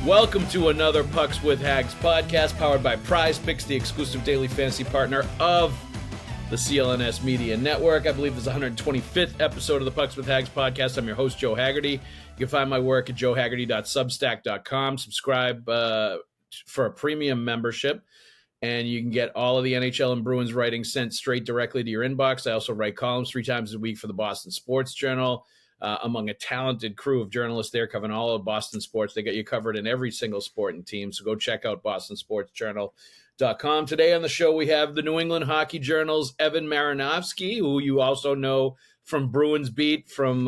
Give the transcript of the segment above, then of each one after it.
Welcome to another Pucks with Haggs podcast powered by Prize Picks, the exclusive daily fantasy partner of the CLNS Media Network. I believe this is the 125th episode of the Pucks with Haggs podcast. I'm your host, Joe Haggerty. You can find my work at joehaggerty.substack.com. Subscribe for a premium membership, and you can get all of the NHL and Bruins writing sent straight directly to your inbox. I also write columns 3 times a week for the Boston Sports Journal. Among a talented crew of journalists there covering all of Boston sports. They get you covered in every single sport and team, so go check out bostonsportsjournal.com. Today on the show, we have the New England Hockey Journal's Evan Marinofsky, who you also know from Bruins Beat, from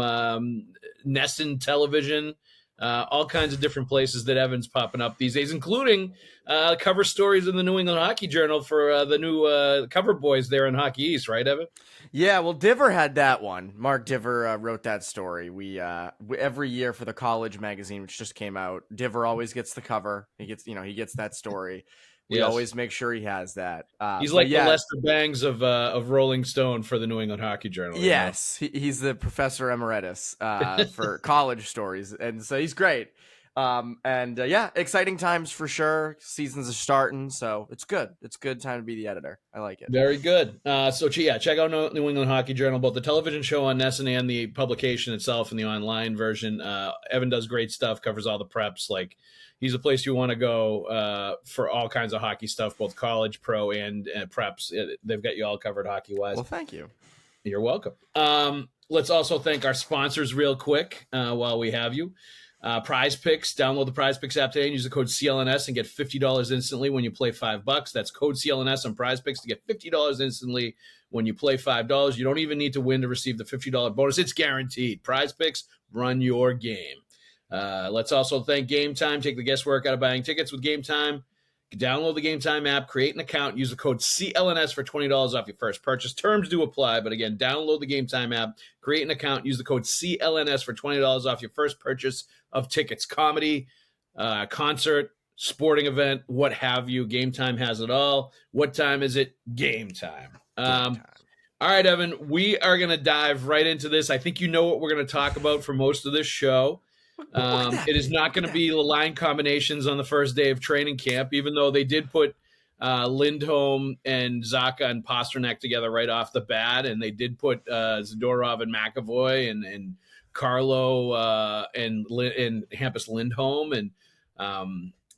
Nesson Television, all kinds of different places that Evan's popping up these days, including cover stories in the New England Hockey Journal for the new cover boys there in Hockey East, right, Evan? Yeah, well, Diver had that one. Mark Diver wrote that story. We every year for the college magazine, which just came out, Diver always gets the cover. He gets that story. We always make sure he has that. He's like the Lester Bangs of Rolling Stone for the New England Hockey Journal. Yes, he's the professor emeritus for college stories, and so he's great. Exciting times for sure. Seasons are starting, so it's good. It's a good time to be the editor. I like it. Very good. Check out New England Hockey Journal, both the television show on Nesson and the publication itself and the online version. Evan does great stuff, covers all the preps. Like, he's a place you want to go for all kinds of hockey stuff, both college, pro, and preps. They've got you all covered hockey-wise. Well, thank you. You're welcome. Let's also thank our sponsors real quick while we have you. Prize Picks. Download the Prize Picks app today and use the code CLNS and get $50 instantly when you play $5. That's code CLNS on Prize Picks to get $50 instantly when you play $5. You don't even need to win to receive the $50 bonus. It's guaranteed. Prize Picks, run your game. Let's also thank Game Time. Take the guesswork out of buying tickets with Game Time. Download the Game Time app, create an account, use the code CLNS for $20 off your first purchase. Terms do apply, but again, download the Game Time app, create an account, use the code CLNS for $20 off your first purchase of tickets. Comedy, concert, sporting event, what have you. Game Time has it all. What time is it? Game time. All right, Evan, we are going to dive right into this. I think you know what we're going to talk about for most of this show. It is not going to be the line combinations on the first day of training camp, even though they did put Lindholm and Zacha and Pasternak together right off the bat, and they did put Zadorov and McAvoy and Carlo and Hampus Lindholm and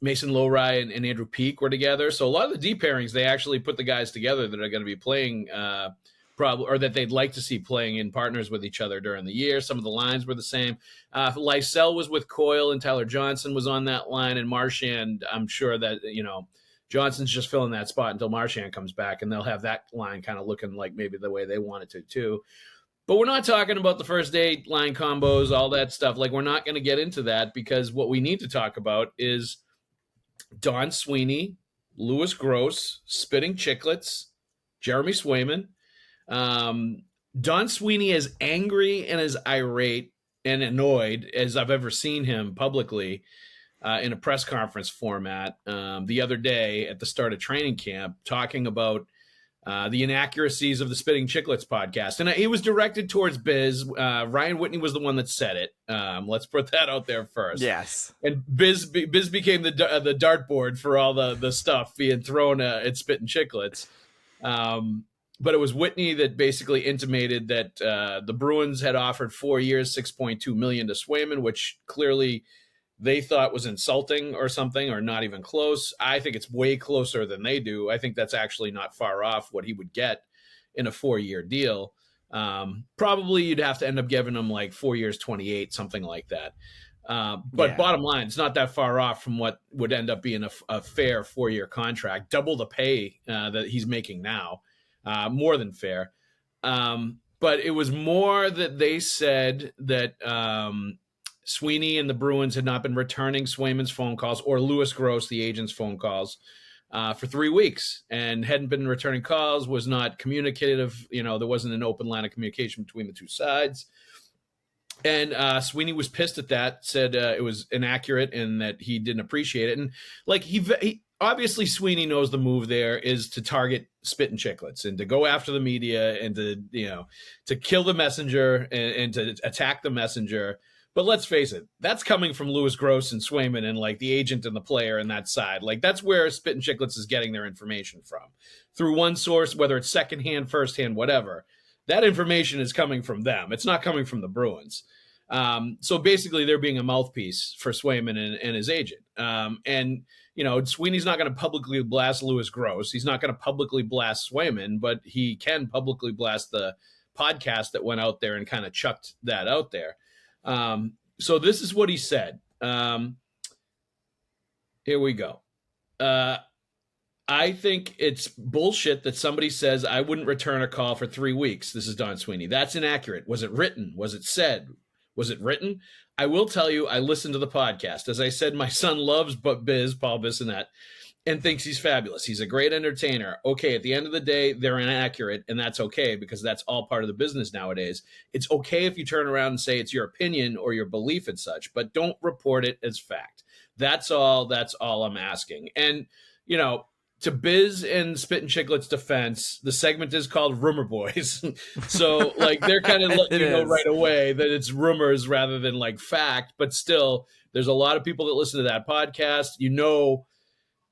Mason Lowry and Andrew Peak were together. So a lot of the D pairings, they actually put the guys together that are going to be playing or that they'd like to see playing in partners with each other during the year. Some of the lines were the same. Lysell was with Coyle, and Tyler Johnson was on that line, and Marchand, I'm sure that, Johnson's just filling that spot until Marchand comes back, and they'll have that line kind of looking like maybe the way they want it to, too. But we're not talking about the first day line combos, all that stuff. Like, we're not going to get into that, because what we need to talk about is Don Sweeney, Louis Gross, Spitting Chicklets, Jeremy Swayman. Don Sweeney is angry and as irate and annoyed as I've ever seen him publicly in a press conference format the other day at the start of training camp, talking about the inaccuracies of the Spitting Chicklets podcast. And it was directed towards Biz. Ryan Whitney was the one that said it. Let's put that out there first. Yes. And Biz became the dartboard for all the stuff being thrown at Spitting Chicklets. But it was Whitney that basically intimated that the Bruins had offered 4 years, $6.2 million to Swayman, which clearly they thought was insulting or something, or not even close. I think it's way closer than they do. I think that's actually not far off what he would get in a 4-year deal. Probably you'd have to end up giving him like 4 years, 28, something like that. Bottom line, it's not that far off from what would end up being a fair 4-year contract, double the pay that he's making now. More than fair. But it was more that they said that Sweeney and the Bruins had not been returning Swayman's phone calls or Louis Gross, the agent's phone calls, for 3 weeks, and hadn't been returning calls, was not communicative. There wasn't an open line of communication between the two sides. And Sweeney was pissed at that, said it was inaccurate and that he didn't appreciate it. And like he obviously Sweeney knows the move there is to target Spitting Chicklets and to go after the media and to kill the messenger and to attack the messenger. But let's face it, that's coming from Louis Gross and Swayman and like the agent and the player and that side. Like that's where Spit and Chicklets is getting their information from. Through one source, whether it's secondhand, firsthand, whatever. That information is coming from them. It's not coming from the Bruins. So basically they're being a mouthpiece for Swayman and his agent. And, you know, Sweeney's not going to publicly blast Louis Gross. He's not going to publicly blast Swayman, but he can publicly blast the podcast that went out there and kind of chucked that out there. So this is what he said. Here we go. I think it's bullshit that somebody says I wouldn't return a call for 3 weeks. This is Don Sweeney. That's inaccurate. Was it written? Was it said? Was it written? I will tell you, I listened to the podcast. As I said, my son loves Paul Bissonnette, and thinks he's fabulous. He's a great entertainer. Okay, at the end of the day, they're inaccurate, and that's okay because that's all part of the business nowadays. It's okay if you turn around and say it's your opinion or your belief and such, but don't report it as fact. That's all I'm asking. And, you know, to Biz and Spit and Chicklets' defense, the segment is called Rumor Boys. So, like, they're kind of letting you know right away that it's rumors rather than, like, fact. But still, there's a lot of people that listen to that podcast. You know,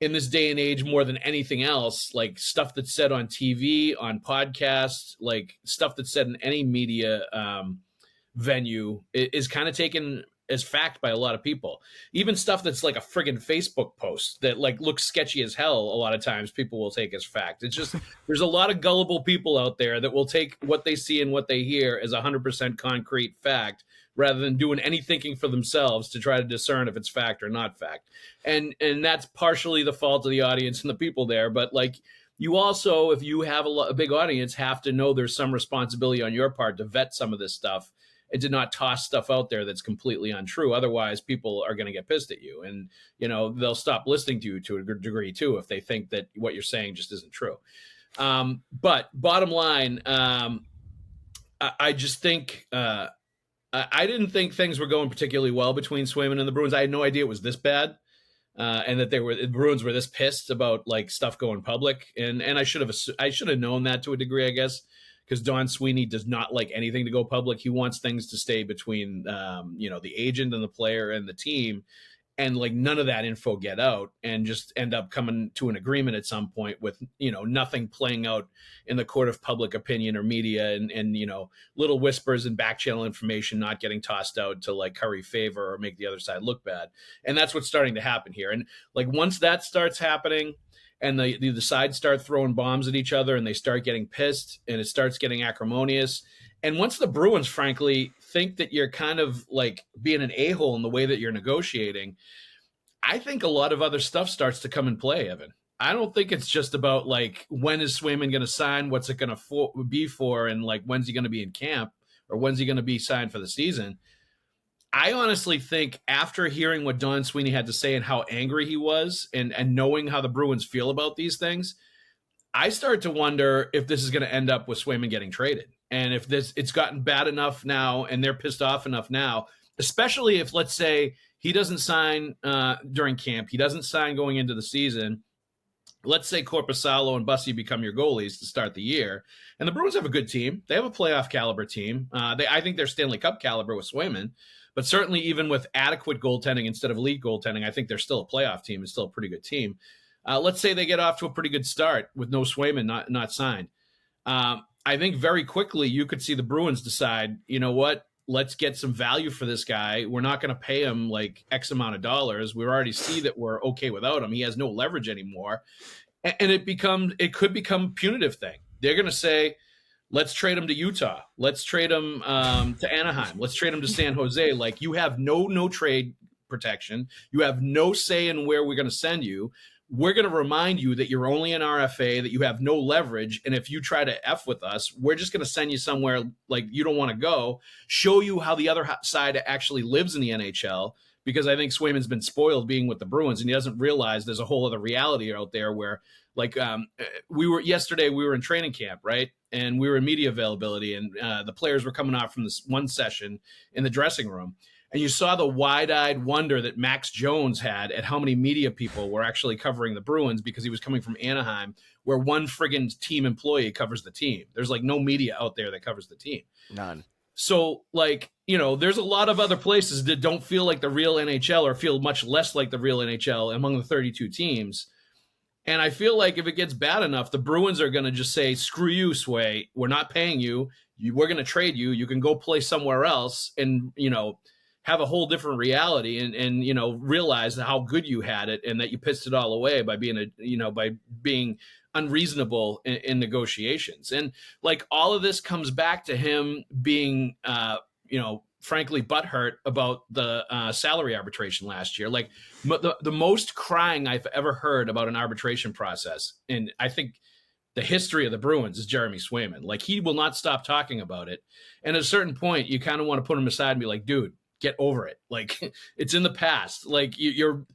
in this day and age, more than anything else, like, stuff that's said on TV, on podcasts, like, stuff that's said in any media venue is kind of taken as fact by a lot of people. Even stuff that's like a friggin' Facebook post that like looks sketchy as hell, a lot of times people will take as fact. It's just there's a lot of gullible people out there that will take what they see and what they hear as 100% concrete fact rather than doing any thinking for themselves to try to discern if it's fact or not fact. And that's partially the fault of the audience and the people there, but like you also, if you have a big audience, have to know there's some responsibility on your part to vet some of this stuff and to not toss stuff out there that's completely untrue. Otherwise, people are going to get pissed at you, and you know they'll stop listening to you to a degree too if they think that what you're saying just isn't true. But bottom line, I just think I didn't think things were going particularly well between Swayman and the Bruins. I had no idea it was this bad, and that the Bruins were this pissed about like stuff going public. And I should have known that to a degree, I guess. Because Don Sweeney does not like anything to go public. He wants things to stay between, the agent and the player and the team, and like none of that info get out, and just end up coming to an agreement at some point with, nothing playing out in the court of public opinion or media, and little whispers and back channel information not getting tossed out to like curry favor or make the other side look bad. And that's what's starting to happen here. And like once that starts happening, and the sides start throwing bombs at each other and they start getting pissed and it starts getting acrimonious. And once the Bruins, frankly, think that you're kind of like being an a-hole in the way that you're negotiating, I think a lot of other stuff starts to come in play, Evan. I don't think it's just about like, when is Swayman going to sign? What's it going to be for? And like, when's he going to be in camp, or when's he going to be signed for the season? I honestly think after hearing what Don Sweeney had to say and how angry he was, and knowing how the Bruins feel about these things, I start to wonder if this is going to end up with Swayman getting traded. And if it's gotten bad enough now and they're pissed off enough now, especially if, let's say, he doesn't sign during camp, he doesn't sign going into the season. Let's say Korpisalo and Bussy become your goalies to start the year. And the Bruins have a good team. They have a playoff caliber team. I think they're Stanley Cup caliber with Swayman. But certainly even with adequate goaltending instead of elite goaltending, I think they're still a playoff team and still a pretty good team. Let's say they get off to a pretty good start with no Swayman not signed. I think very quickly you could see the Bruins decide, you know what, let's get some value for this guy. We're not going to pay him like X amount of dollars. We already see that we're okay without him. He has no leverage anymore. And it could become a punitive thing. They're going to say, let's trade him to Utah. Let's trade him to Anaheim. Let's trade him to San Jose. Like, you have no trade protection. You have no say in where we're going to send you. We're going to remind you that you're only an RFA, that you have no leverage. And if you try to F with us, we're just going to send you somewhere like you don't want to go, show you how the other side actually lives in the NHL. Because I think Swayman's been spoiled being with the Bruins, and he doesn't realize there's a whole other reality out there where, like, we were in training camp, right? And we were in media availability, and the players were coming out from this one session in the dressing room. And you saw the wide-eyed wonder that Max Jones had at how many media people were actually covering the Bruins, because he was coming from Anaheim, where one friggin' team employee covers the team. There's like no media out there that covers the team. None. So, like, there's a lot of other places that don't feel like the real NHL or feel much less like the real NHL among the 32 teams. And I feel like if it gets bad enough, the Bruins are going to just say, screw you, Sway. We're not paying you. We're going to trade you. You can go play somewhere else and, have a whole different reality and realize how good you had it and that you pissed it all away by being unreasonable in negotiations. And like all of this comes back to him being, frankly, butthurt about the salary arbitration last year. Like the most crying I've ever heard about an arbitration process, and I think the history of the Bruins, is Jeremy Swayman. Like, he will not stop talking about it. And at a certain point, you kind of want to put him aside and be like, dude, get over it. Like, it's in the past. Like, you're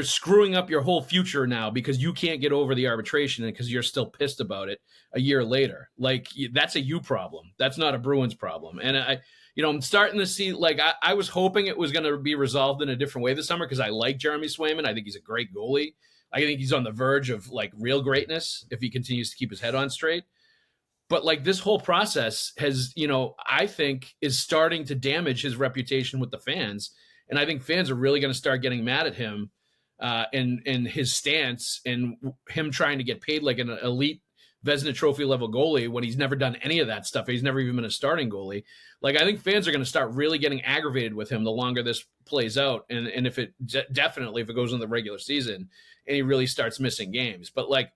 screwing up your whole future now because you can't get over the arbitration and because you're still pissed about it a year later. Like, that's a you problem. That's not a Bruins problem. And I'm starting to see, like, I was hoping it was going to be resolved in a different way this summer because I like Jeremy Swayman. I think he's a great goalie. I think he's on the verge of, like, real greatness if he continues to keep his head on straight. But, like, this whole process has, I think is starting to damage his reputation with the fans. And I think fans are really going to start getting mad at him and his stance and him trying to get paid like an elite Vezina Trophy level goalie when he's never done any of that stuff. He's never even been a starting goalie. Like, I think fans are going to start really getting aggravated with him the longer this plays out. And if it definitely, if it goes in the regular season and he really starts missing games. But, like,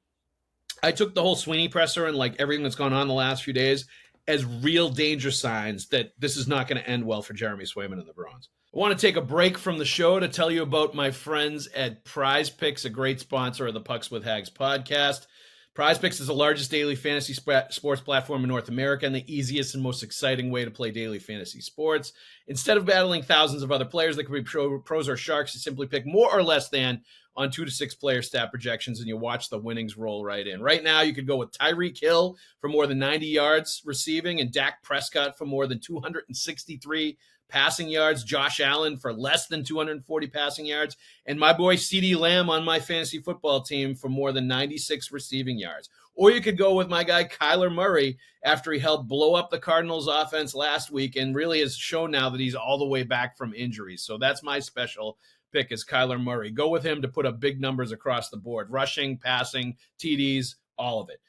I took the whole Sweeney presser and, like, everything that's gone on the last few days as real danger signs that this is not going to end well for Jeremy Swayman and the Bruins. I want to take a break from the show to tell you about my friends at Prize Picks, a great sponsor of the Pucks with Haggs podcast. Prize Picks is the largest daily fantasy sports platform in North America and the easiest and most exciting way to play daily fantasy sports. Instead of battling thousands of other players that could be pros or sharks, you simply pick more or less than on 2 to 6 player stat projections, and you watch the winnings roll right in. Right now, you could go with Tyreek Hill for more than 90 yards receiving and Dak Prescott for more than 263 passing yards, Josh Allen for less than 240 passing yards, and my boy CeeDee Lamb on my fantasy football team for more than 96 receiving yards. Or you could go with my guy Kyler Murray after he helped blow up the Cardinals offense last week and really has shown now that he's all the way back from injuries. So that's my special pick, is Kyler Murray. Go with him to put up big numbers across the board, rushing, passing, TDs, all of it.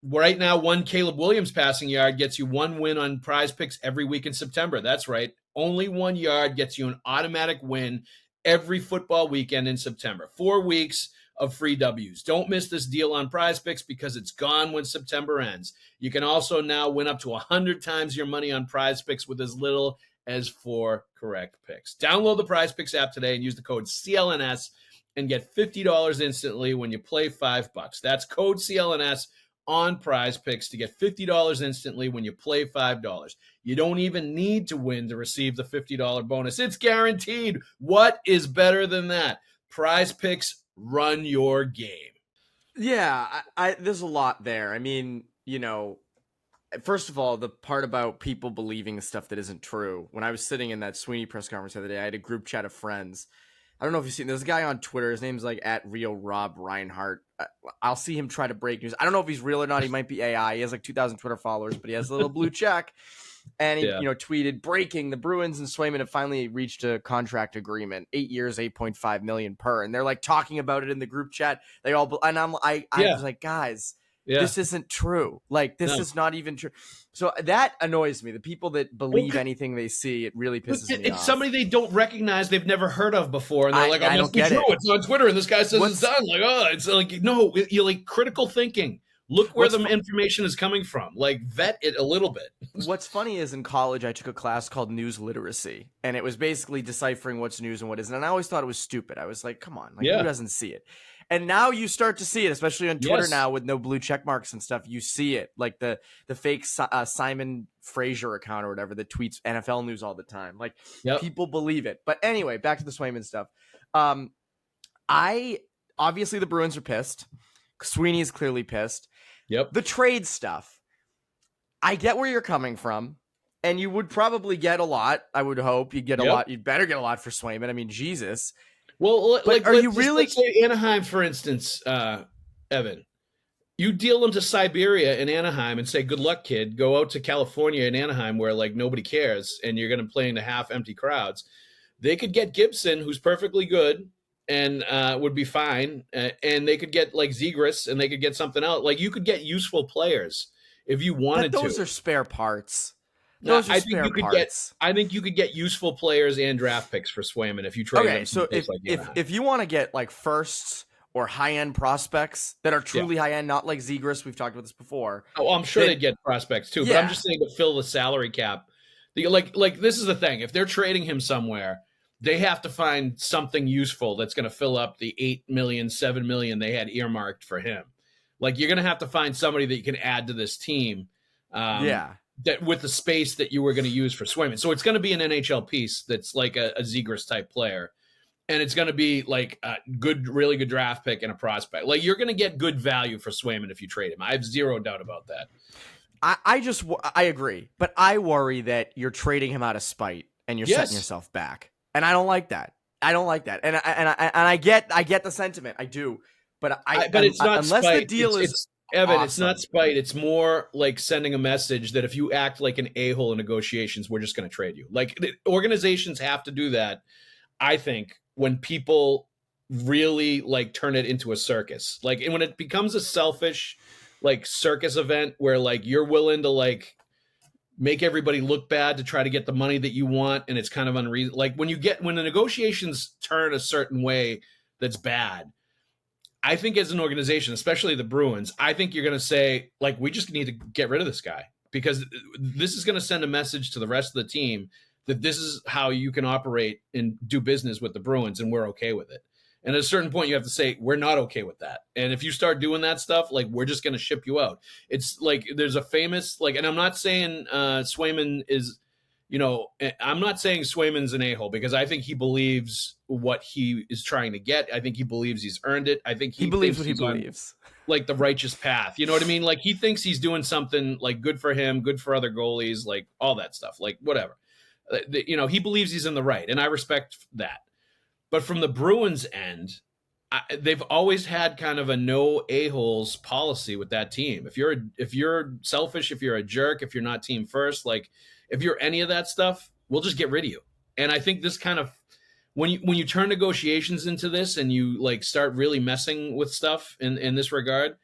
Right now, one Caleb Williams passing yard gets you one win on Prize Picks every week in September. That's right. Only 1 yard gets you an automatic win every football weekend in September. 4 weeks of free W's. Don't miss this deal on Prize Picks because it's gone when September ends. You can also now win up to 100 times your money on Prize Picks with as little as 4 correct picks. Download the Prize Picks app today and use the code CLNS and get $50 instantly when you play $5. That's code CLNS on Prize Picks to get $50 instantly when you play $5. You don't even need to win to receive the $50 bonus. It's guaranteed. What is better than that? Prize Picks, run your game. Yeah, there's a lot there. I mean, first of all, the part about people believing stuff that isn't true. When I was sitting in that Sweeney press conference the other day, I had a group chat of friends. I don't know if you've seen, there's a guy on Twitter. His name's like @RealRobReinhardt. I'll see him try to break news. I don't know if he's real or not. He might be AI. He has like 2,000 Twitter followers, but he has a little blue check. And he, tweeted, breaking, the Bruins and Swayman have finally reached a contract agreement, 8 years, $8.5 million per. And they're like talking about it in the group chat. They all, and I was like, guys, this isn't true. Like, this is not even true. So that annoys me. The people that believe anything they see, it really pisses me off. It's somebody they don't recognize, they've never heard of before, and they're like, "Oh, it's true. It's on Twitter," and this guy says it's done. Like, it's like, no, you're like critical thinking. Look where the information is coming from. Like, vet it a little bit. What's funny is in college, I took a class called news literacy, and it was basically deciphering what's news and what isn't. And I always thought it was stupid. I was like, come on, who doesn't see it? And now you start to see it, especially on Twitter now with no blue check marks and stuff. You see it, like the fake Simon Fraser account or whatever that tweets NFL news all the time. Like, people believe it. But anyway, back to the Swayman stuff. Obviously the Bruins are pissed. Sweeney is clearly pissed. Yep. The trade stuff, I get where you're coming from, and you would probably get a lot. I would hope you'd get a lot. You'd better get a lot for Swayman. I mean, Jesus. Well, but are you really? Let's say Anaheim, for instance, Evan. You deal them to Siberia in Anaheim and say, good luck, kid. Go out to California in Anaheim where like nobody cares and you're going to play into half empty crowds. They could get Gibson, who's perfectly good and would be fine. And they could get like Zegras and they could get something else. Like you could get useful players if you wanted to. But those are spare parts. I think you could get useful players and draft picks for Swayman if you trade them. So if you want to get like firsts or high-end prospects that are truly high-end, not like Zegras. We've talked about this before. Oh, I'm sure they'd get prospects too, but I'm just saying to fill the salary cap. Like this is the thing. If they're trading him somewhere, they have to find something useful that's going to fill up the 8 million, 7 million they had earmarked for him. Like you're going to have to find somebody that you can add to this team. That with the space that you were going to use for Swayman. So it's going to be an NHL piece that's like a Zegras type player. And it's going to be like a really good draft pick and a prospect. Like you're going to get good value for Swayman if you trade him. I have zero doubt about that. I agree, but I worry that you're trading him out of spite and you're setting yourself back. And I don't like that. And I get the sentiment. I do, but it's not unless spite. The deal is Evan. Awesome. It's not spite. It's more like sending a message that if you act like an a-hole in negotiations, we're just going to trade you. Like organizations have to do that. I think when people really like turn it into a circus, like, and when it becomes a selfish, like circus event where like you're willing to like make everybody look bad to try to get the money that you want. And it's kind of unreasonable. Like when the negotiations turn a certain way, that's bad. I think as an organization, especially the Bruins, I think you're going to say like, we just need to get rid of this guy because this is going to send a message to the rest of the team that this is how you can operate and do business with the Bruins, and we're okay with it. And at a certain point, you have to say, we're not okay with that. And if you start doing that stuff, like, we're just going to ship you out. It's like there's a famous, like, and I'm not saying Swayman is, I'm not saying Swayman's an a-hole because I think he believes what he is trying to get. I think he believes he's earned it. I think he believes what he believes. Like the righteous path. You know what I mean? Like, he thinks he's doing something, like, good for him, good for other goalies, like, all that stuff. Like, whatever. He believes he's in the right, and I respect that. But from the Bruins' end, they've always had kind of a no a-holes policy with that team. If you're selfish, if you're a jerk, if you're not team first, like if you're any of that stuff, we'll just get rid of you. And I think this kind of when you turn negotiations into this and you like start really messing with stuff in this regard,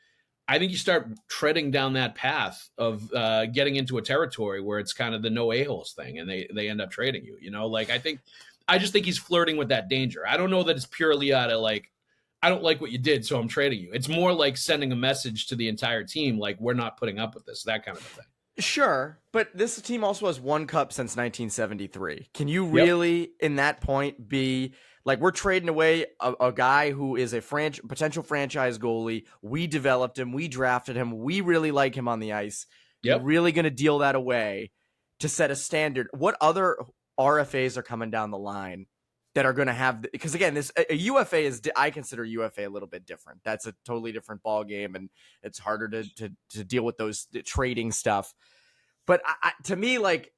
I think you start treading down that path of getting into a territory where it's kind of the no a-holes thing, and they end up trading you. I just think he's flirting with that danger. I don't know that it's purely out of like, I don't like what you did, so I'm trading you. It's more like sending a message to the entire team, like we're not putting up with this, that kind of a thing. Sure, but this team also has one cup since 1973. Can you really, in that point, be like, we're trading away a guy who is a potential franchise goalie? We developed him. We drafted him. We really like him on the ice. You're really going to deal that away to set a standard. What other RFAs are coming down the line that are going to have, because again, a UFA is, I consider UFA a little bit different. That's a totally different ball game, and it's harder to deal with those trading stuff. But to me, like,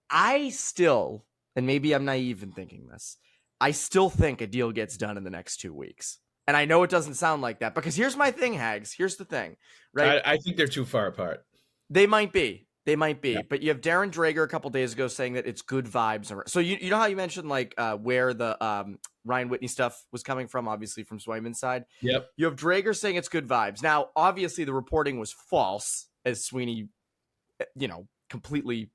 I still, and maybe I'm naive in thinking this, I still think a deal gets done in the next 2 weeks. And I know it doesn't sound like that, because here's my thing, Haggs. Here's the thing, right? I think they're too far apart. They might be. But you have Darren Drager a couple days ago saying that it's good vibes. So you know how you mentioned like where the Ryan Whitney stuff was coming from, obviously from Swayman's side. Yep. You have Drager saying it's good vibes. Now, obviously the reporting was false, as Sweeney, completely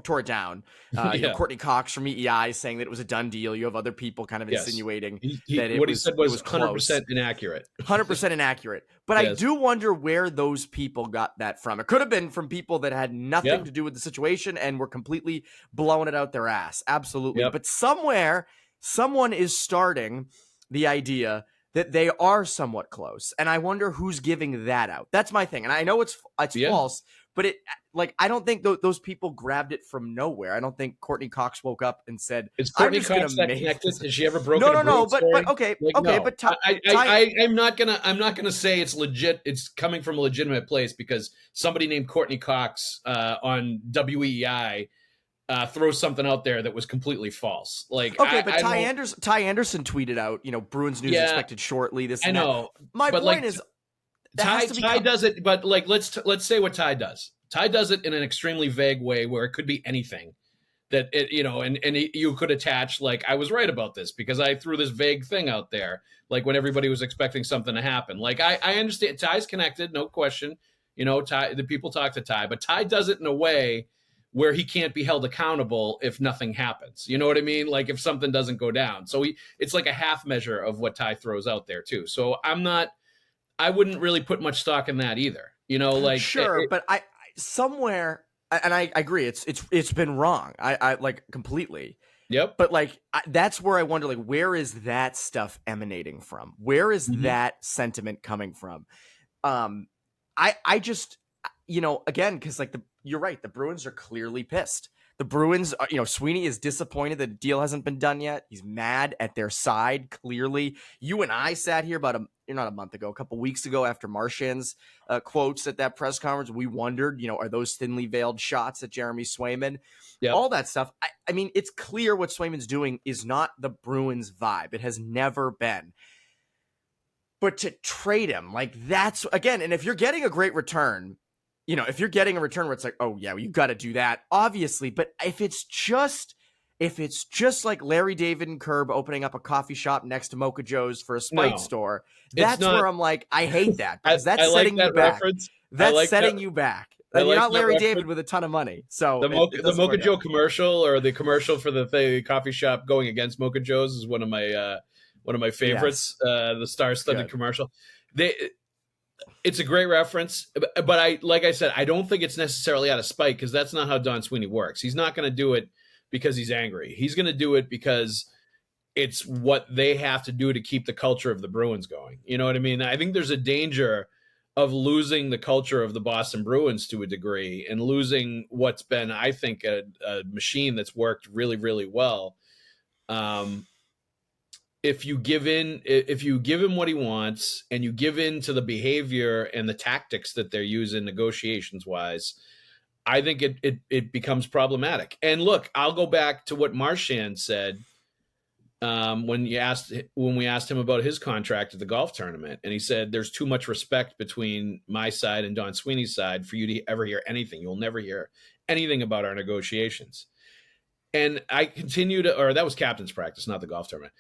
tore it down. You have Courtney Cox from EEI saying that it was a done deal. You have other people kind of insinuating that what he said was 100% inaccurate. 100% inaccurate. But I do wonder where those people got that from. It could have been from people that had nothing to do with the situation and were completely blowing it out their ass. Absolutely. Yep. But somewhere, someone is starting the idea that they are somewhat close. And I wonder who's giving that out. That's my thing. And I know it's false, but I don't think those people grabbed it from nowhere. I don't think Courtney Cox woke up and said, "Is Courtney Cox that connected? Has she ever broken?" No. But okay. But I'm not gonna say it's legit. It's coming from a legitimate place because somebody named Courtney Cox on WEI throws something out there that was completely false. Like, Ty Anderson tweeted out, Bruins news expected shortly. This, I know. My point is, Ty does it, but like let's say what Ty does. Ty does it in an extremely vague way where it could be anything that it, you could attach like I was right about this because I threw this vague thing out there, like when everybody was expecting something to happen. Like I understand Ty's connected, no question. Ty, the people talk to Ty, but Ty does it in a way where he can't be held accountable if nothing happens. You know what I mean? Like if something doesn't go down. So it's like a half measure of what Ty throws out there too. So I wouldn't really put much stock in that either. Like sure, but I somewhere, and I agree, it's been wrong. I like completely. Yep. But like that's where I wonder, like, where is that stuff emanating from? Where is that sentiment coming from? I just, again, because like you're right, the Bruins are clearly pissed. The Bruins, Sweeney is disappointed that the deal hasn't been done yet. He's mad at their side, clearly. You and I sat here about not a month ago, a couple weeks ago after Marchand's quotes at that press conference. We wondered, are those thinly veiled shots at Jeremy Swayman? Yep. All that stuff. I mean, it's clear what Swayman's doing is not the Bruins vibe. It has never been. But to trade him, like that's, again, and if you're getting a great return, if you're getting a return where it's like, oh yeah, you got to do that, obviously. But if it's just like Larry David and Curb opening up a coffee shop next to Mocha Joe's for a Spike store, that's where I'm like, I hate that because that's setting you back. That's setting you back. And you're not Larry David with a ton of money. So the Mocha Joe commercial or the commercial for the coffee shop going against Mocha Joe's is one of my favorites. Yes. The star-studded commercial. It's a great reference, but like I said, I don't think it's necessarily out of spite because that's not how Don Sweeney works. He's not going to do it because he's angry. He's going to do it because it's what they have to do to keep the culture of the Bruins going. You know what I mean? I think there's a danger of losing the culture of the Boston Bruins to a degree and losing what's been, I think, a machine that's worked really, really well. If you give him what he wants and you give in to the behavior and the tactics that they're using negotiations wise, I think it becomes problematic. And look, I'll go back to what Marchand said when we asked him about his contract at the golf tournament, and he said there's too much respect between my side and Don Sweeney's side for you to ever hear anything. You'll never hear anything about our negotiations. And I continue or that was captain's practice, not the golf tournament.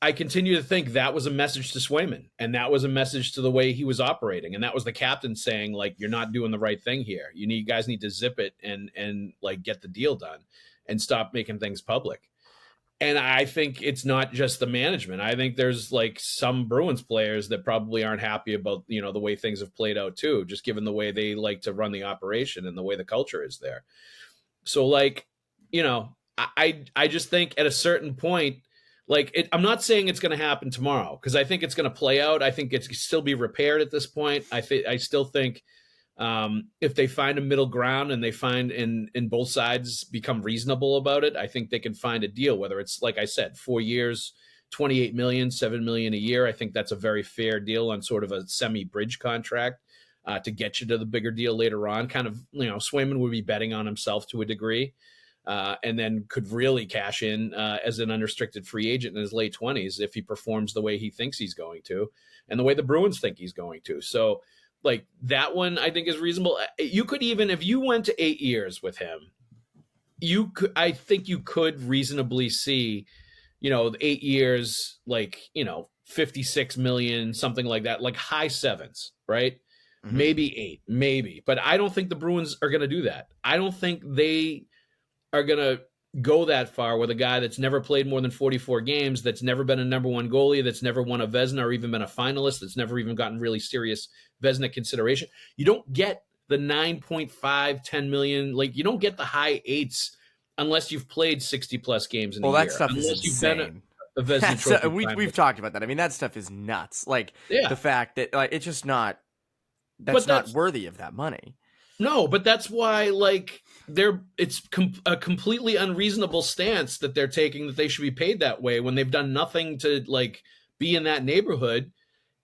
I continue to think that was a message to Swayman, and that was a message to the way he was operating. And that was the captain saying, like, you're not doing the right thing here. You guys need to zip it and like get the deal done and stop making things public. And I think it's not just the management. I think there's like some Bruins players that probably aren't happy about, the way things have played out too, just given the way they like to run the operation and the way the culture is there. So like, I just think at a certain point, I'm not saying it's going to happen tomorrow because I think it's going to play out. I think it's still be repaired at this point. I still think if they find a middle ground and they find in both sides become reasonable about it, I think they can find a deal, whether it's, like I said, 4 years, $28 million, $7 million a year. I think that's a very fair deal on sort of a semi-bridge contract to get you to the bigger deal later on. Kind of, Swayman would be betting on himself to a degree. And then could really cash in as an unrestricted free agent in his late 20s if he performs the way he thinks he's going to and the way the Bruins think he's going to. So, like, that one I think is reasonable. You could even, if you went to 8 years with him, I think you could reasonably see, 8 years, like, 56 million, something like that, like high sevens, right? Mm-hmm. Maybe 8, maybe. But I don't think the Bruins are going to do that. I don't think they are going to go that far with a guy that's never played more than 44 games, that's never been a number one goalie, that's never won a Vezina or even been a finalist, that's never even gotten really serious Vezina consideration. You don't get the 9.5, 10 million. Like, you don't get the high eights unless you've played 60 plus games in a year. Well, that stuff unless is insane. You've been a Vezina trophy. We've talked about that. I mean, that stuff is nuts. Like, the fact that, like, it's just not, that's not worthy of that money. No, but that's why, like, it's a completely unreasonable stance that they're taking, that they should be paid that way when they've done nothing to, like, be in that neighborhood.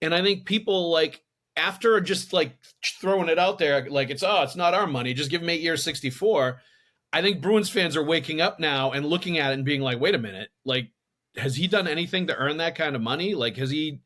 And I think people, like, after just, like, throwing it out there, like, it's not our money, just give him 8 years, 64. I think Bruins fans are waking up now and looking at it and being like, wait a minute, like, has he done anything to earn that kind of money? Like, has he,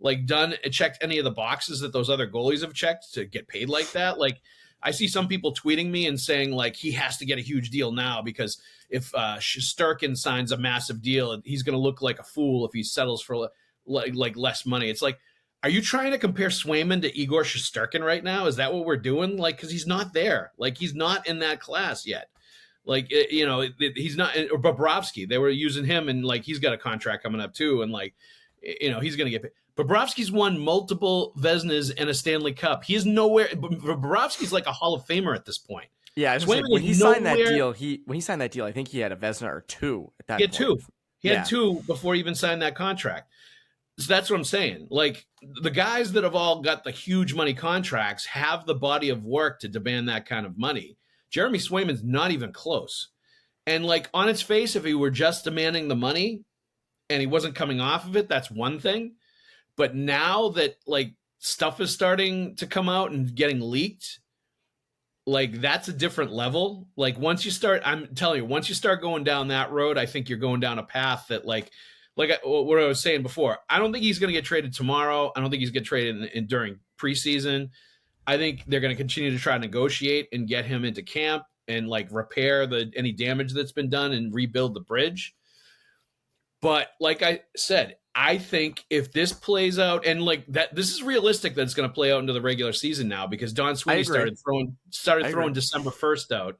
like checked any of the boxes that those other goalies have checked to get paid like that? Like, I see some people tweeting me and saying like he has to get a huge deal now because if Shesterkin signs a massive deal, he's going to look like a fool if he settles for like less money. It's like, are you trying to compare Swayman to Igor Shesterkin right now? Is that what we're doing? Like, because he's not there. Like, he's not in that class yet. Like, he's not. Or Bobrovsky, they were using him, and like he's got a contract coming up too, and like, he's going to get paid. Bobrovsky's won multiple Vezinas and a Stanley Cup. He is nowhere. Bobrovsky's like a Hall of Famer at this point. Yeah, when he signed that deal, I think he had a Vezina or two at that point. He had two before he even signed that contract. So that's what I'm saying. Like, the guys that have all got the huge money contracts have the body of work to demand that kind of money. Jeremy Swayman's not even close. And like, on its face, if he were just demanding the money and he wasn't coming off of it, that's one thing. But now that like stuff is starting to come out and getting leaked, like that's a different level. Like once you start going down that road, I think you're going down a path that like what I was saying before, I don't think he's going to get traded tomorrow. I don't think he's going to get traded during preseason. I think they're going to continue to try to negotiate and get him into camp and like repair any damage that's been done and rebuild the bridge. But like I said, I think if this plays out and like that, this is realistic that it's going to play out into the regular season now because Don Sweeney started throwing December 1st out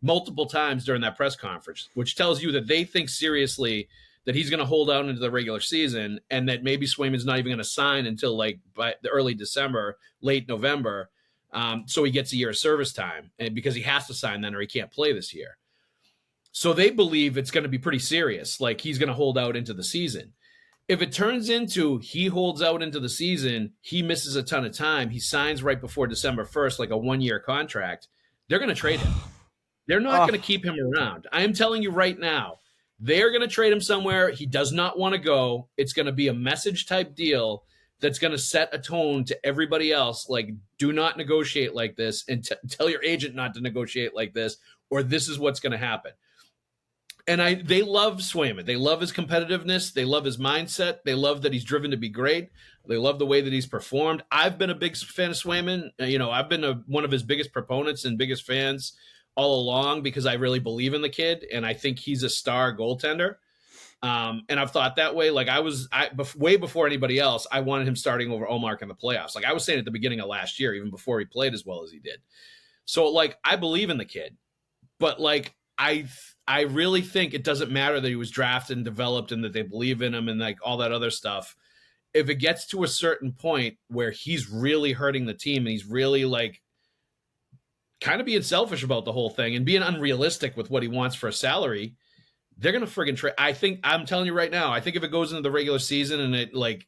multiple times during that press conference, which tells you that they think seriously that he's going to hold out into the regular season and that maybe Swayman's not even going to sign until like by the early December, late November. So he gets a year of service time and because he has to sign then or he can't play this year. So they believe it's going to be pretty serious. Like he's going to hold out into the season. If it turns into he holds out into the season, he misses a ton of time, he signs right before December 1st, like a 1-year contract, they're going to trade him. They're not going to keep him around. I am telling you right now, they're going to trade him somewhere. He does not want to go. It's going to be a message type deal that's going to set a tone to everybody else. Like, do not negotiate like this and tell your agent not to negotiate like this, or this is what's going to happen. And they love Swayman. They love his competitiveness. They love his mindset. They love that he's driven to be great. They love the way that he's performed. I've been a big fan of Swayman. I've been one of his biggest proponents and biggest fans all along because I really believe in the kid and I think he's a star goaltender. And I've thought that way. Like way before anybody else, I wanted him starting over Ullmark in the playoffs. Like I was saying at the beginning of last year, even before he played as well as he did. So like, I believe in the kid, but like, I really think it doesn't matter that he was drafted and developed and that they believe in him and like all that other stuff. If it gets to a certain point where he's really hurting the team and he's really like kind of being selfish about the whole thing and being unrealistic with what he wants for a salary, they're going to friggin' trade. I'm telling you right now, I think if it goes into the regular season and it like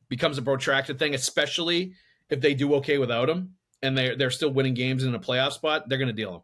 becomes a protracted thing, especially if they do okay without him and they're still winning games in a playoff spot, they're going to deal him.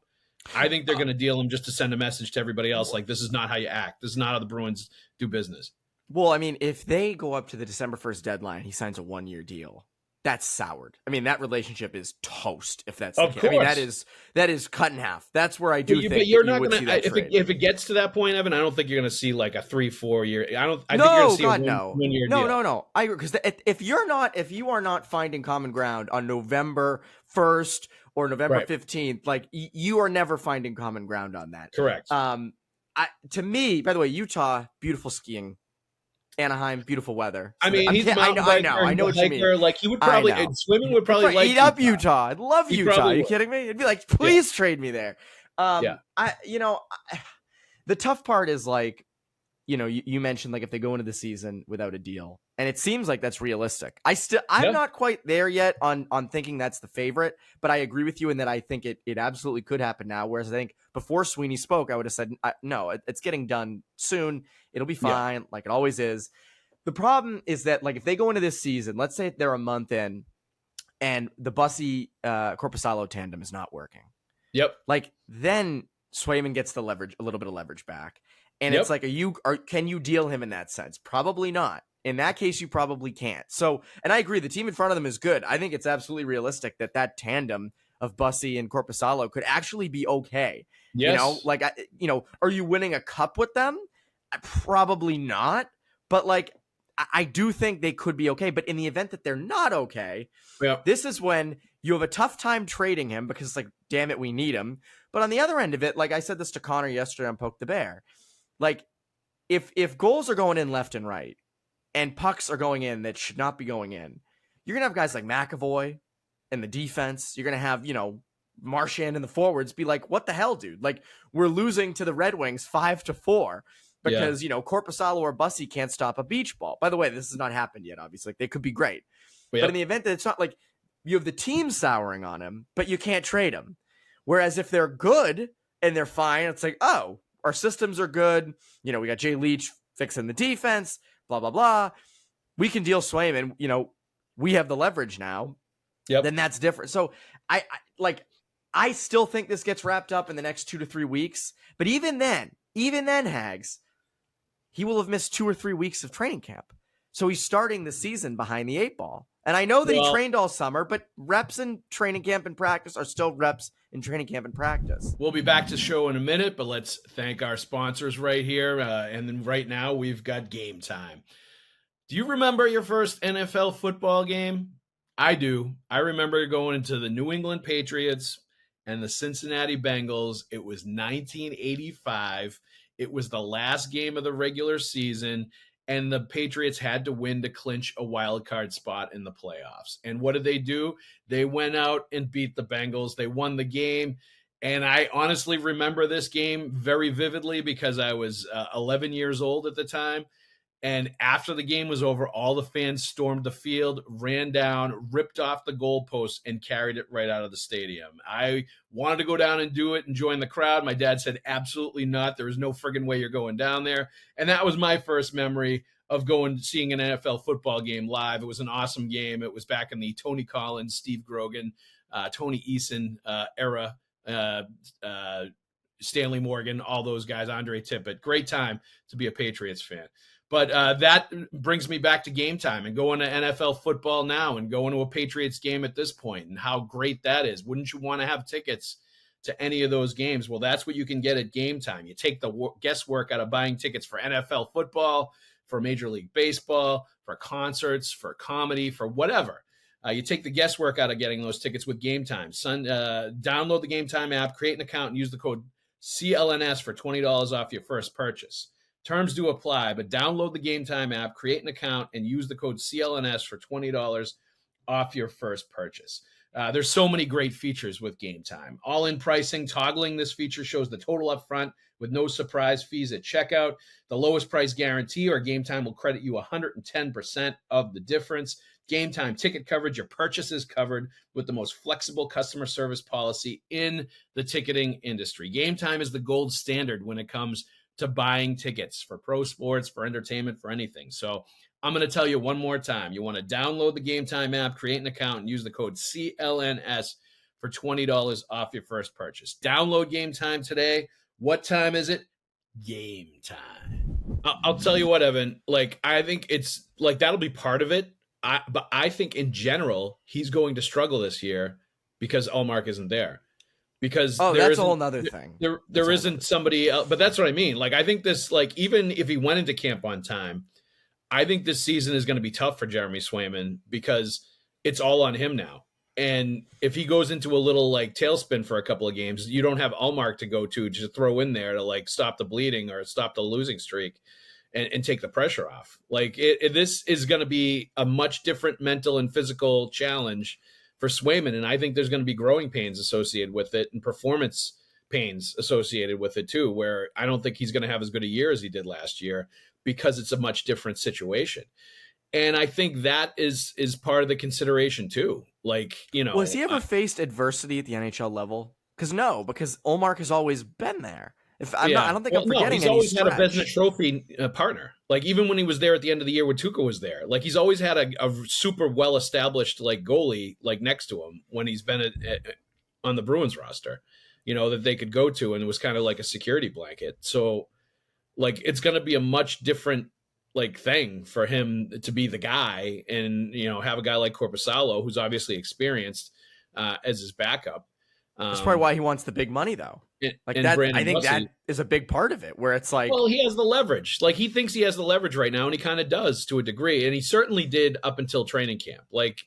I think they're going to deal him just to send a message to everybody else. Like, this is not how you act. This is not how the Bruins do business. Well, I mean, if they go up to the December 1st deadline, he signs a 1-year deal. That's soured. I mean, that relationship is toast. If that's the case. I mean, that is cut in half. That's where I do think but you're not going to. If it gets to that point, Evan, I don't think you're going to see like a 3-4 year. I think you're going to see a 1 year deal. No. I agree because if you are not finding common ground on November 1st or November 15th, like you are never finding common ground on that. Correct. To me, by the way, Utah, beautiful skiing. Anaheim, beautiful weather. So I mean, he's I know what you mean. Like he would probably, Swayman would probably like eat up Utah. I'd love Utah. Are you kidding me? It'd be like, please trade me there. The tough part is like, you mentioned like if they go into the season without a deal, and it seems like that's realistic. I'm not quite there yet on thinking that's the favorite, but I agree with you in that I think it absolutely could happen now. Whereas I think before Sweeney spoke, I would have said, no, it's getting done soon. It'll be fine. Like it always is. The problem is that like, if they go into this season, let's say they're a month in and the Bussy Korpisalo tandem is not working. Yep. Like then Swayman gets a little bit of leverage back. And it's like, can you deal him in that sense? Probably not. In that case, you probably can't. So, and I agree, the team in front of them is good. I think it's absolutely realistic that tandem of Bussy and Korpisalo could actually be okay. Yes. Are you winning a cup with them? Probably not. But like, I do think they could be okay. But in the event that they're not okay, Yeah. this is when you have a tough time trading him because, like, damn it, we need him. But on the other end of it, like I said this to Connor yesterday on Poke the Bear, like if goals are going in left and right and pucks are going in that should not be going in, you're gonna have guys like McAvoy in the defense. You're gonna have, Marchand in the forwards be like, what the hell, dude? Like, we're losing to the Red Wings 5-4 because, Korpisalo or Bussy can't stop a beach ball. By the way, this has not happened yet, obviously. Like, they could be great. Yep. But in the event that it's not, like, you have the team souring on him, but you can't trade him. Whereas if they're good and they're fine, it's like, oh, our systems are good. We got Jay Leach fixing the defense, blah, blah, blah. We can deal Swayman. We have the leverage now. Yep. Then that's different. So I still think this gets wrapped up in the next 2 to 3 weeks. But even then, Haggs, he will have missed 2 or 3 weeks of training camp. So he's starting the season behind the 8 ball. And I know that he trained all summer, but reps in training camp and practice are still reps in training camp and practice. We'll be back to show in a minute, but let's thank our sponsors right here. And then right now we've got Game Time. Do you remember your first NFL football game? I do. I remember going into the New England Patriots and the Cincinnati Bengals. It was 1985. It was the last game of the regular season, and the Patriots had to win to clinch a wild card spot in the playoffs. And what did they do? They went out and beat the Bengals. They won the game. And I honestly remember this game very vividly because I was 11 years old at the time. And after the game was over, all the fans stormed the field, ran down, ripped off the goalposts, and carried it right out of the stadium. I wanted to go down and do it and join the crowd. My dad said, absolutely not. There was no friggin' way you're going down there. And that was my first memory of seeing an NFL football game live. It was an awesome game. It was back in the Tony Collins, Steve Grogan, Tony Eason era, Stanley Morgan, all those guys, Andre Tippett. Great time to be a Patriots fan. But that brings me back to Game Time and going to NFL football now and going to a Patriots game at this point and how great that is. Wouldn't you want to have tickets to any of those games? Well, that's what you can get at Game Time. You take the guesswork out of buying tickets for NFL football, for Major League Baseball, for concerts, for comedy, for whatever. You take the guesswork out of getting those tickets with Game Time. Download the Game Time app, create an account, and use the code CLNS for $20 off your first purchase. Terms do apply, but download the Game Time app, create an account, and use the code CLNS for $20 off your first purchase. There's so many great features with Game Time. All-in pricing, toggling this feature shows the total up front with no surprise fees at checkout. The lowest price guarantee or Game Time will credit you 110% of the difference. Game Time ticket coverage, your purchase is covered with the most flexible customer service policy in the ticketing industry. Game Time is the gold standard when it comes to buying tickets for pro sports, for entertainment, for anything. So I'm going to tell you one more time. You want to download the Game Time app, create an account, and use the code CLNS for $20 off your first purchase. Download Game Time today. What time is it? Game time. I'll tell you what, Evan, I think it's that'll be part of it. But I think in general, he's going to struggle this year because Allmark isn't there. Because that's a whole nother thing. There isn't somebody else, but that's what I mean. I think this, even if he went into camp on time, I think this season is going to be tough for Jeremy Swayman because it's all on him now. And if he goes into a little tailspin for a couple of games, you don't have Allmark to go to throw in there to stop the bleeding or stop the losing streak and take the pressure off. This is going to be a much different mental and physical challenge for Swayman, and I think there's going to be growing pains associated with it and performance pains associated with it too, where I don't think he's going to have as good a year as he did last year because it's a much different situation. And I think that is part of the consideration too. Has he ever faced adversity at the NHL level? Because Allmark has always been there. I don't think I'm forgetting he's always had a Vezina Trophy partner. Even when he was there at the end of the year when Tuukka was there, he's always had a super well-established goalie next to him when he's been on the Bruins roster, that they could go to, and it was kind of like a security blanket. So it's going to be a much different thing for him to be the guy and have a guy like Korpisalo, who's obviously experienced, as his backup. That's probably why he wants the big money, though. Like that, I think that is a big part of it, where it's like, well, he has the leverage. Like he thinks he has the leverage right now, and he kind of does to a degree, and he certainly did up until training camp. Like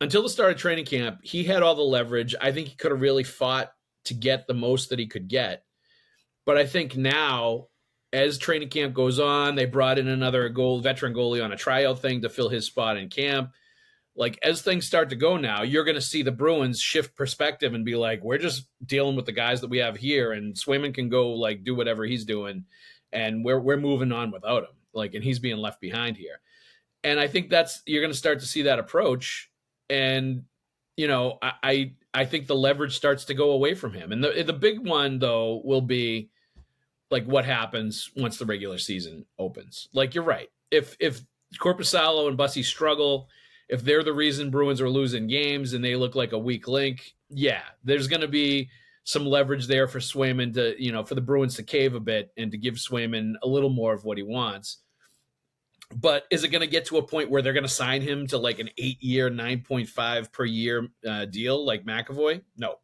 until the start of training camp, he had all the leverage. I think he could have really fought to get the most that he could get. But I think now, as training camp goes on, they brought in another veteran goalie on a tryout thing to fill his spot in camp. Like as things start to go now, you're going to see the Bruins shift perspective and be like, we're just dealing with the guys that we have here, and Swayman can go like do whatever he's doing, and we're moving on without him. Like, and he's being left behind here. And I think you're going to start to see that approach. And you know, I think the leverage starts to go away from him. And the big one though will be like what happens once the regular season opens. Like you're right. If Korpisalo and Bussy struggle, if they're the reason Bruins are losing games and they look like a weak link, yeah, there's going to be some leverage there for Swayman to, you know, for the Bruins to cave a bit and to give Swayman a little more of what he wants. But is it going to get to a point where they're going to sign him to like an 8-year, 9.5 per year deal like McAvoy? No.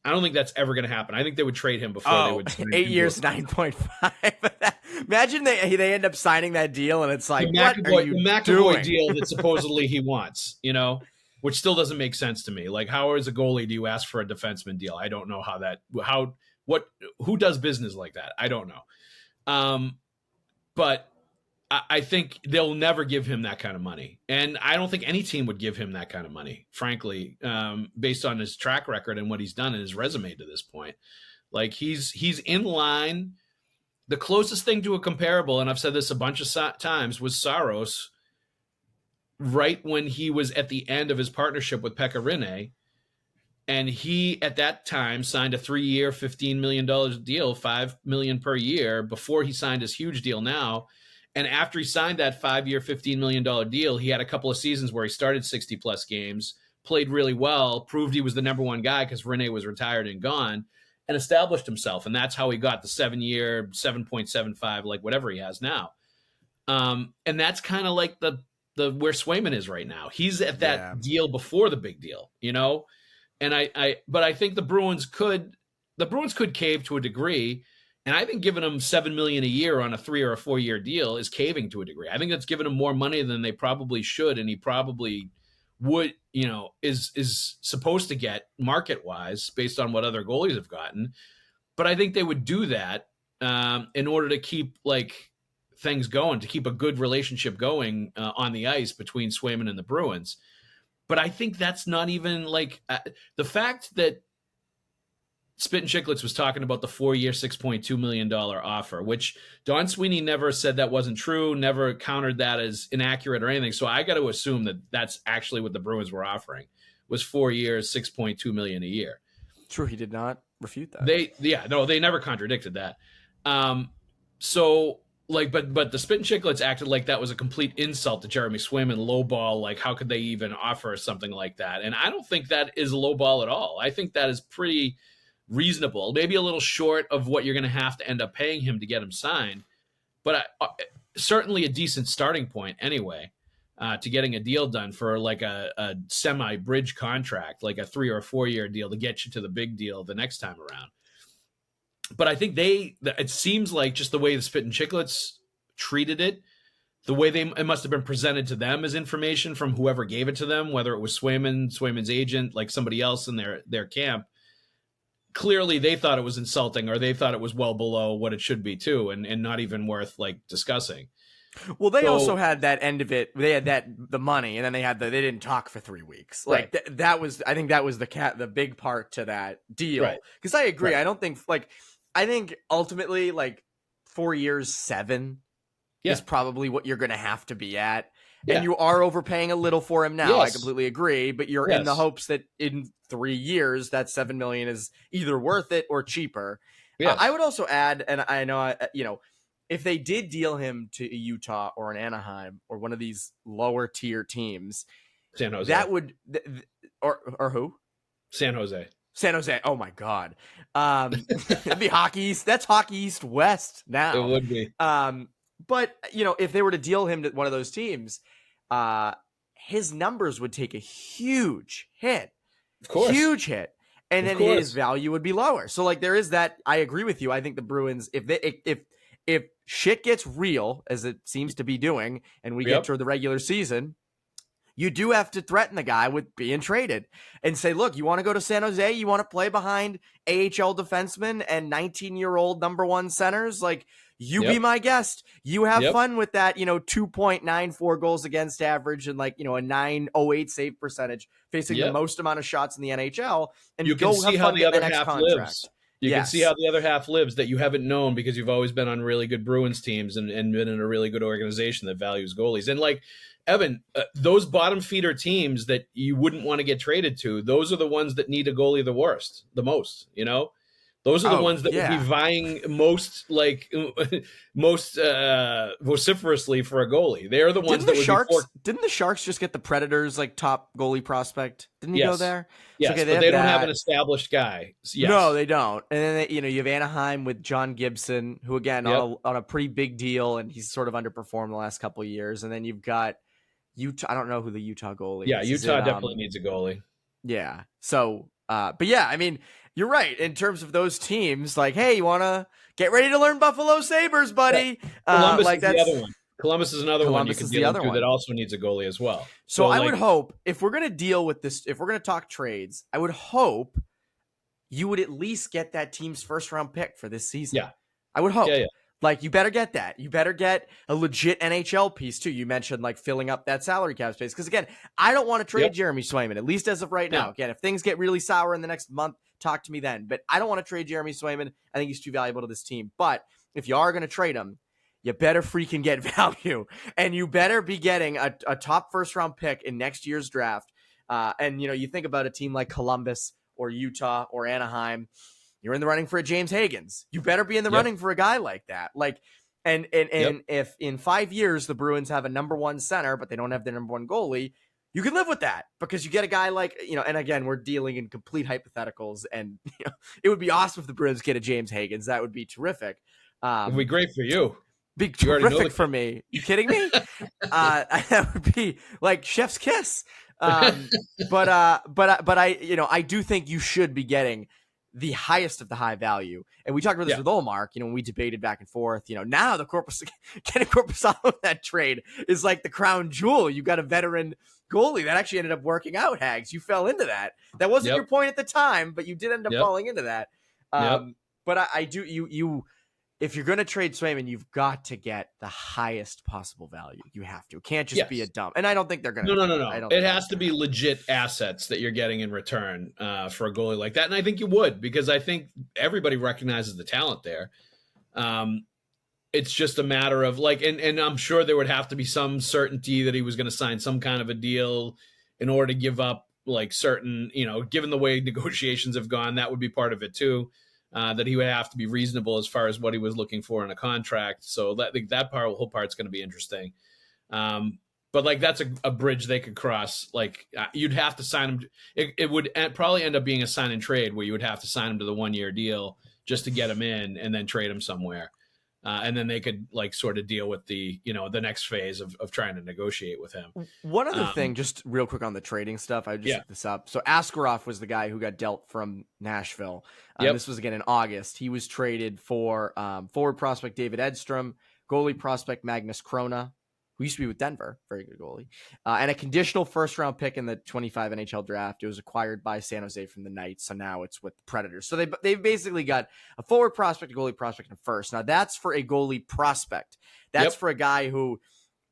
I don't think that's ever going to happen. I think they would trade him before they would. 8 years, 9.5. Imagine they end up signing that deal, and it's like, what are you McAvoy doing? deal that supposedly he wants, you know, which still doesn't make sense to me. Like, how as a goalie do you ask for a defenseman deal? I don't know who does business like that? I don't know. But I think they'll never give him that kind of money. And I don't think any team would give him that kind of money, frankly, based on his track record and what he's done in his resume to this point. Like he's in line. The closest thing to a comparable, and I've said this a bunch of times, was Saros right when he was at the end of his partnership with Pekka Rinne. And he, at that time, signed a 3-year, $15 million deal, $5 million per year, before he signed his huge deal now. And after he signed that 5-year, $15 million deal, he had a couple of seasons where he started 60-plus games, played really well, proved he was the number one guy because Rinne was retired and gone, and established himself. And that's how he got the 7-year, 7.75, like whatever he has now. And that's kind of like the where Swayman is right now. He's at that deal before the big deal, you know? And but I think the Bruins could cave to a degree. And I think giving him $7 million a year on a 3 or a 4-year deal is caving to a degree. I think that's giving him more money than they probably should, and he probably would, you know, is supposed to get market wise based on what other goalies have gotten. But I think they would do that in order to keep like things going, to keep a good relationship going on the ice between Swayman and the Bruins. But I think that's not even like the fact that Spit and Chicklets was talking about the 4-year, $6.2 million offer, which Don Sweeney never said that wasn't true, never countered that as inaccurate or anything. So I got to assume that that's actually what the Bruins were offering, was 4 years, $6.2 million a year. True, he did not refute that. They never contradicted that. So like, but the Spit and Chicklets acted like that was a complete insult to Jeremy Swayman, lowball. Like, how could they even offer something like that? And I don't think that is lowball at all. I think that is pretty reasonable, maybe a little short of what you're going to have to end up paying him to get him signed, but certainly a decent starting point anyway, to getting a deal done for like a semi-bridge contract, like a 3 or 4 year deal to get you to the big deal the next time around. But I think it seems like just the way the Spit and Chicklets treated it, the way it must have been presented to them as information from whoever gave it to them, whether it was Swayman's agent, like somebody else in their camp. Clearly they thought it was insulting, or they thought it was well below what it should be too, and not even worth like discussing. Well, they also had that end of it. They had the money, and then they didn't talk for 3 weeks. Like right. that was, I think that was the big part to that deal. Right. Because I agree. Right. I think ultimately like 4 years, 7 is probably what you're going to have to be at. And you are overpaying a little for him now. Yes. I completely agree. But you're in the hopes that in 3 years, that $7 million is either worth it or cheaper. Yes. I would also add, and I know, if they did deal him to Utah or an Anaheim or one of these lower tier teams, San Jose, that would, or who? San Jose. San Jose. Oh my God. That'd be Hockey East. That's Hockey East West now. It would be. But if they were to deal him to one of those teams, his numbers would take a huge hit. Of course. Huge hit. and then his value would be lower. So like there is that. I agree with you. I think the Bruins, if shit gets real, as it seems to be doing, and we get to the regular season, you do have to threaten the guy with being traded and say, look, you want to go to San Jose? You want to play behind AHL defensemen and 19-year-old number one centers? Like, you be my guest. You have fun with that, 2.94 goals against average and like, a 908 save percentage, facing the most amount of shots in the NHL. And you go can see have how fun the with other the next half contract. lives. You can see how the other half lives that you haven't known because you've always been on really good Bruins teams and been in a really good organization that values goalies. And like, Evan, those bottom feeder teams that you wouldn't want to get traded to, those are the ones that need a goalie the most, Those are the ones that would be vying most vociferously for a goalie. They're the ones Didn't the Sharks just get the Predators like top goalie prospect? Didn't he go there? Yes, okay, but they don't have an established guy. Yes. No, they don't. And then you have Anaheim with John Gibson, who again on a pretty big deal, and he's sort of underperformed the last couple of years. And then you've got Utah. I don't know who the Utah goalie is. Yeah, Utah definitely needs a goalie. Yeah. So, but yeah, I mean, you're right. In terms of those teams, like, hey, you want to get ready to learn Buffalo Sabres, buddy? Columbus like is the other one. Columbus is another one you can deal with that also needs a goalie as well. So I would hope, if we're going to deal with this, if we're going to talk trades, I would hope you would at least get that team's first round pick for this season. Yeah. I would hope. Yeah. Like, you better get that. You better get a legit NHL piece, too. You mentioned, like, filling up that salary cap space. Because, again, I don't want to trade Jeremy Swayman, at least as of right now. Again, if things get really sour in the next month, talk to me then. But I don't want to trade Jeremy Swayman. I think he's too valuable to this team. But if you are going to trade him, you better freaking get value. And you better be getting a top first-round pick in next year's draft. And, you think about a team like Columbus or Utah or Anaheim. You're in the running for a James Haggs. You better be in the running for a guy like that. Like, and if in 5 years the Bruins have a number one center, but they don't have their number one goalie, you can live with that because you get a guy like, and again, we're dealing in complete hypotheticals, and it would be awesome if the Bruins get a James Haggs. That would be terrific. It would be great for you. Be terrific for me. You kidding me? That would be like chef's kiss. But I do think you should be getting the highest of the high value. And we talked about this with Olmark, when we debated back and forth, now the getting Korpisalo that trade is like the crown jewel. You got a veteran goalie that actually ended up working out, Haggs. You fell into that. That wasn't your point at the time, but you did end up falling into that. But I do, if you're going to trade Swayman, you've got to get the highest possible value. You have to. It can't just be a dump. And I don't think they're going to. No. It has to be legit assets that you're getting in return for a goalie like that. And I think you would, because I think everybody recognizes the talent there. It's just a matter of and I'm sure there would have to be some certainty that he was going to sign some kind of a deal in order to give up certain, given the way negotiations have gone, that would be part of it too. That he would have to be reasonable as far as what he was looking for in a contract. So I think that whole part's going to be interesting. But that's a bridge they could cross. You'd have to sign him. It would probably end up being a sign and trade where you would have to sign him to the 1-year deal just to get him in and then trade him somewhere. And then they could sort of deal with the next phase of trying to negotiate with him. One other thing, just real quick on the trading stuff, I just looked this up. So Askarov was the guy who got dealt from Nashville. This was again in August. He was traded for forward prospect David Edstrom, goalie prospect Magnus Krona, who used to be with Denver, very good goalie, and a conditional first-round pick in the 25 NHL draft. It was acquired by San Jose from the Knights, so now it's with the Predators. So they've basically got a forward prospect, a goalie prospect, and a first. Now that's for a goalie prospect. That's for a guy who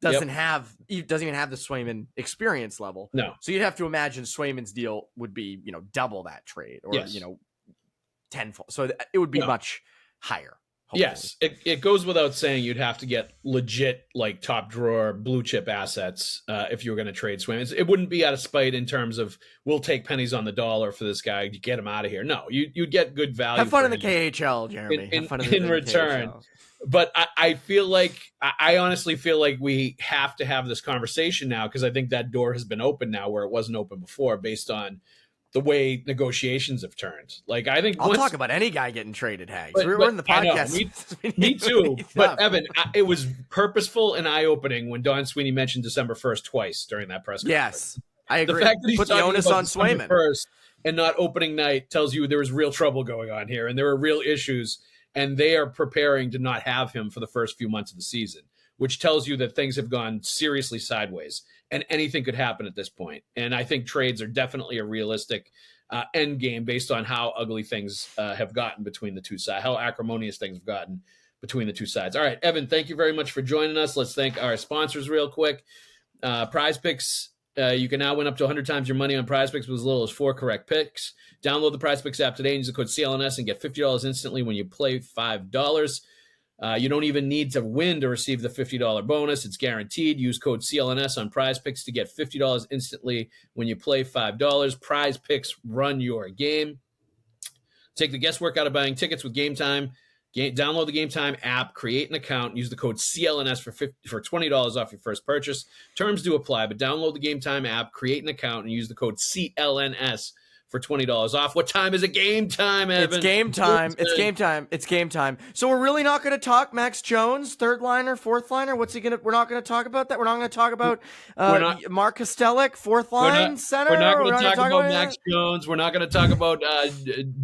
doesn't even have the Swayman experience level. No. So you'd have to imagine Swayman's deal would be double that trade, or tenfold. So it would be much higher. Hopefully. Yes, it goes without saying you'd have to get legit top drawer blue chip assets if you were going to trade Swayman. It wouldn't be out of spite in terms of we'll take pennies on the dollar for this guy to get him out of here. No, you'd get good value. Have fun in the KHL, Jeremy. In return. KHL. But I feel I honestly feel like we have to have this conversation now because I think that door has been open now where it wasn't open before based on the way negotiations have turned. I think I'll talk about any guy getting traded, Haggs. We're in the podcast. Me too. But Evan, it was purposeful and eye-opening when Don Sweeney mentioned December 1st twice during that press conference. Yes, I agree. The fact that he's put the onus on Swayman. and not opening night tells you there was real trouble going on here and there were real issues, and they are preparing to not have him for the first few months of the season, which tells you that things have gone seriously sideways and anything could happen at this point. And I think trades are definitely a realistic end game based on how ugly things have gotten between the two sides, how acrimonious things have gotten between the two sides. All right, Evan, thank you very much for joining us. Let's thank our sponsors real quick. Prize Picks. You can now win up to 100 times your money on Prize Picks with as little as 4 correct picks. Download the Prize Picks app today and use the code CLNS and get $50 instantly when you play $5. You don't even need to win to receive the $50 bonus. It's guaranteed. Use code CLNS on Prize Picks to get $50 instantly when you play $5. Prize Picks, run your game. Take the guesswork out of buying tickets with Game Time. Download the Game Time app, create an account, and use the code CLNS for $20 off your first purchase. Terms do apply, but download the Game Time app, create an account, and use the code CLNS for $20 off. What time is it? Game time, Evan. It's game time. It's game time. It's game time. So we're really not going to talk Max Jones, third liner, fourth liner. What's he going to? We're not going to talk about that. We're not going to talk about Mark Kostelic, fourth line center. We're not going to talk about Max Jones. We're not going to talk about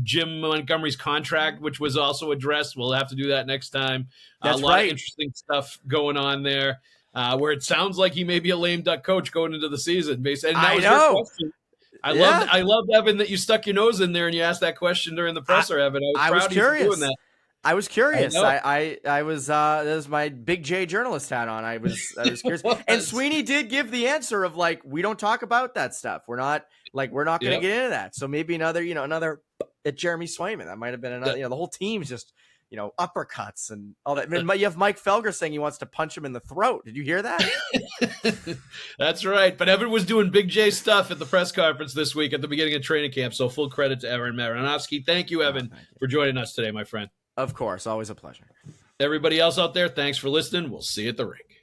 Jim Montgomery's contract, which was also addressed. We'll have to do that next time. That's a lot right. of interesting stuff going on there, where it sounds like he may be a lame duck coach going into the season. And that was your question. I loved, Evan, that you stuck your nose in there and you asked that question during the presser, Evan. I was curious. Doing that. I was curious. I was that was my big J journalist hat on. I was curious. And Sweeney did give the answer of like, we don't talk about that stuff. We're not going to get into that. So maybe another at Jeremy Swayman. That might have been another, the whole team's just, uppercuts and all that. I mean, you have Mike Felger saying he wants to punch him in the throat. Did you hear that? That's right. But Evan was doing Big J stuff at the press conference this week at the beginning of training camp. So full credit to Evan Marinofsky. Thank you, Evan, for joining us today, my friend. Of course. Always a pleasure. Everybody else out there, thanks for listening. We'll see you at the rink.